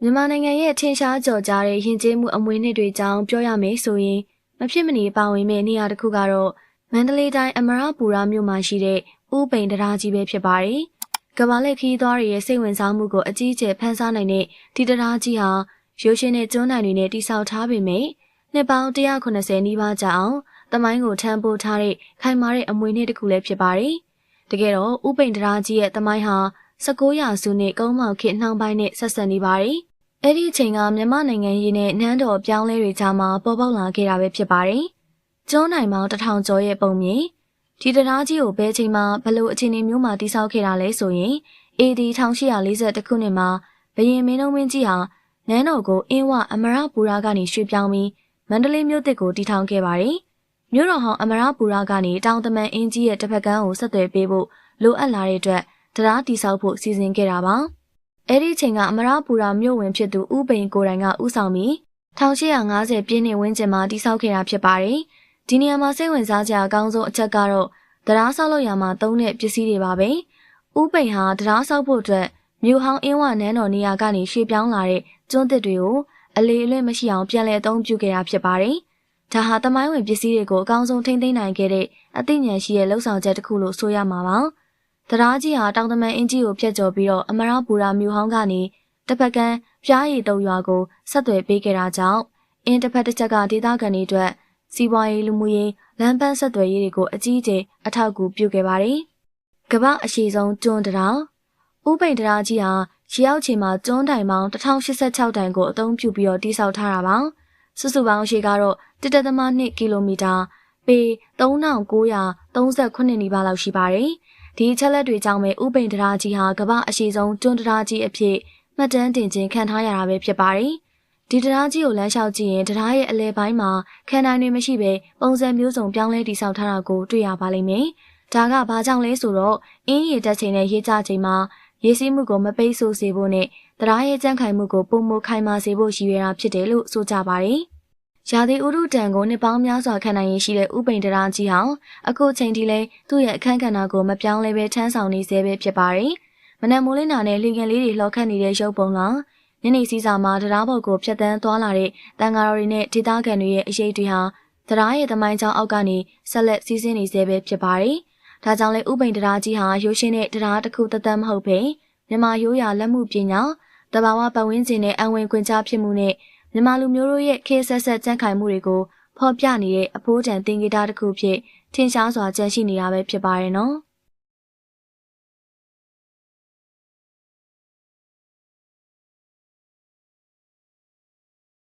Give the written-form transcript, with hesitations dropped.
မြန်မာနိုင်ငံရဲ့ထင်ရှားကြော်ကြားတဲ့ယဉ်ကျေးမှုအမွေအနှစ်တွေကြောင်းပြောရမယ်ဆိုရင်မဖြစ်မနေပါဝင်မယ့်နေရာတစ်ခုကတော့မန္တလေးတိုင်းအမရပူရမြို့မှာရှိတဲ့ဥပိန်တရားကြီးပဲဖြစ်ပါတယ်။ကမ္ဘာလက်ခီးသွားတွေရဲ့စိတ်ဝင်စားမှုကိုအကြီးအကျယ်ဖန်ဆားနိုင်တဲ့ဒီတရားကြီးဟာရိုးရှင်းတဲ့ကျွန်းနိုင်တွေနဲ့တိစောက်ထားပေမဲ့နှစ်ပေါင်း190နီးပါးကြာအောင်သမိုင်းကိုထမ်းပိုးထားတဲ့ခိုင်မာတဲ့အမွေအနှစ်တစ်ခုလည်းဖြစ်ပါတယ်။တကယ်တော့ဥပိန်တရားကြီးရဲ့သမိုင်းဟာ19ရာစုနှစ်ကုန်းမောင်ခေတ်နှောင်းပိုင်းနဲ့ဆက်ဆက်နေပါတယ်။အဲ့ဒီအချိန်ကမြန်မာနိုင်ငံရေးနဲ့နန်းတော်ပြောင်းလဲတွေကြားမှာပေါ်ပေါက်လာခဲ့တာပဲဖြစ်ပါတယ်။ကျွန်းနိုင်ပေါင်း1000ကျော်ရဲ့ပုံမြင်ဒီတရားကြီးကိုဘယ်ချိန်မှာဘလို့အခြေအနေမျိုးမှာတိစောက်ခဲ့တာလဲဆိုရင် AD 1840ခုနှစ်မှာဘရင်မင်းတို့မင်းကြီးဟာနန်းတော်ကိုအင်းဝအမရပူရကနေရွှေ့ပြောင်းပြီးမန္တလေးမြို့သစ်ကိုတည်ထောင်ခဲ့ပါတယ်။မြို့တော်ဟောင်းအမရပူရကနေတောင်တမန်အင်းကြီးရဲ့တစ်ဖက်ကမ်းကိုဆက်သွယ်ပေးဖို့လိုအပ်လာတဲ့အတွက်တရားတိစောက်ဖို့စီစဉ်ခဲ့တာပါ။အဲ့ဒီအချိန်ကအမရပူရမြို့ဝင်ဖြစ်သူဥပိန်ကိုယ်တိုင်ကဥဆောင်ပြီး1850ပြည့်နှစ်ဝန်းကျင်မှာတိစောက်ခဲ့တာဖြစ်ပါတယ်။ဒီနေရာမှာစိတ်ဝင်စားစရာအကောင်းဆုံးအချက်ကတော့တရားဆောက်လုပ်ရာမှာသုံးတဲ့ပစ္စည်းတွေပါပဲ။ဥပိန်ဟာတရားဆောက်ဖို့အတွက်မြို့ဟောင်းအင်းဝနန်းတော်နေရာကနေရွှေ့ပြောင်းလာတဲ့ကျွန်းသစ်တွေကိုအလေအလွင့်မရှိအောင်ပြန်လည်အသုံးပြုခဲ့တာဖြစ်ပါတယ်။ဒါဟာသမိုင်းဝင်ပစ္စည်းတွေကိုအကောင်းဆုံးထိန်းသိမ်းနိုင်ခဲ့တဲ့အသိဉာဏ်ရှိတဲ့လှုပ်ဆောင်ချက်တစ်ခုလို့ဆိုရမှာပါ။တရားကြီးဟာတောင်တမန်အင်းကြီးကိုဖျက်ကျော်ပြီးတော့အမရပူရမြို့ဟောင်းကနေတစ်ဖက်ကမ်းပြားရည်တုံရွာကိုဆက်သွယ်ပေးခဲ့တာကြောင့်အင်းတစ်ဖက်တစ်ချက်ကဒေသခံတွေအတွက်စီးပွားရေးလူမှုရေးလမ်းပန်းဆက်သွယ်ရေးတွေကိုအကြီးအကျယ်အထောက်အကူပြုခဲ့ပါတယ်။ကမ္ဘာအရှိဆုံးကျွန်းတရားဥပိန်တရားကြီးဟာရေအောက်ခြေမှာကျွန်းတိုင်ပေါင်း1086တိုင်ကိုအသုံးပြုပြီးတော့တိစောက်ထားတာပါ။စုစုပေါင်းရှေ့ကတော့1.2ကီလိုမီတာပေ3938နီးပါးလောက်ရှိပါတယ်။ဒီအချက်လက်တွေကြောင့်ပဲဥပိန်တရားကြီးဟာကမ္ဘာအရှိဆုံးကျွန်းတရားကြီးအဖြစ်မှတ်တမ်းတင်ခြင်းခံထားရတာပဲဖြစ်ပါတယ်။ဒီတရားကြီးကိုလမ်းလျှောက်ကြည့်ရင်တရားရဲ့အလယ်ပိုင်းမှာခန္ဓာတွေမရှိဘဲပုံစံမျိုးစုံပြောင်းလဲတိစောက်ထားတာကိုတွေ့ရပါလိမ့်မယ်။ဒါကဘာကြောင့်လဲဆိုတော့အင်းရေတက်ချိန်နဲ့ရေကျချိန်မှာရေစီးမှုကိုမပိတ်ဆို့စေဖို့နဲ့တရားရဲ့ကြန့်ခိုင်မှုကိုပုံမခိုင်မာစေဖို့ရည်ရွယ်တာဖြစ်တယ်လို့ဆိုကြပါတယ်။ရာသီဥတုတန်ကိုနှစ်ပေါင်းများစွာခံနိုင်ရရှိတဲ့ဥပိန်တရားကြီးဟာအခုချိန်ထိလည်းသူ့ရဲ့အခန်းကဏ္ဍကိုမပြောင်းလဲပဲထမ်းဆောင်နေဆဲပဲဖြစ်ပါတယ်။မနက်မိုးလင်းတာနဲ့လီငယ်လေးတွေလှော်ခတ်နေတဲ့ရုပ်ပုံကညနေစီးစာမှာတရားဘောက်ကိုဖြတ်တန်းသွားလာတဲ့တန်ဃာတော်တွေနဲ့ဒေသခံတွေရဲ့အရေးတွေဟာတရားရဲ့သမိုင်းကြောင်းအောက်ကနေဆက်လက်စီးဆင်းနေဆဲပဲဖြစ်ပါတယ်။ဒါကြောင့်လဲဥပိန်တရားကြီးဟာရိုးရှင်းတဲ့တရားတစ်ခုသက်သက်မဟုတ်ပဲမြန်မာရိုးရာလက်မှုပညာတဘာဝပတ်ဝန်းကျင်နဲ့အံဝင်ခွင့်ကြားဖြစ်မှုနဲ့မြန်မာလူမျိုးတို့ရဲ့ခေတ်ဆက်ဆက်ကြံ့ခိုင်မှုတွေကိုဖော်ပြနေတဲ့အဖိုးတန်သင်္ကေတတစ်ခုဖြစ်ထင်ရှားစွာကျန်ရှိနေတာပဲဖြစ်ပါတယ်နော်။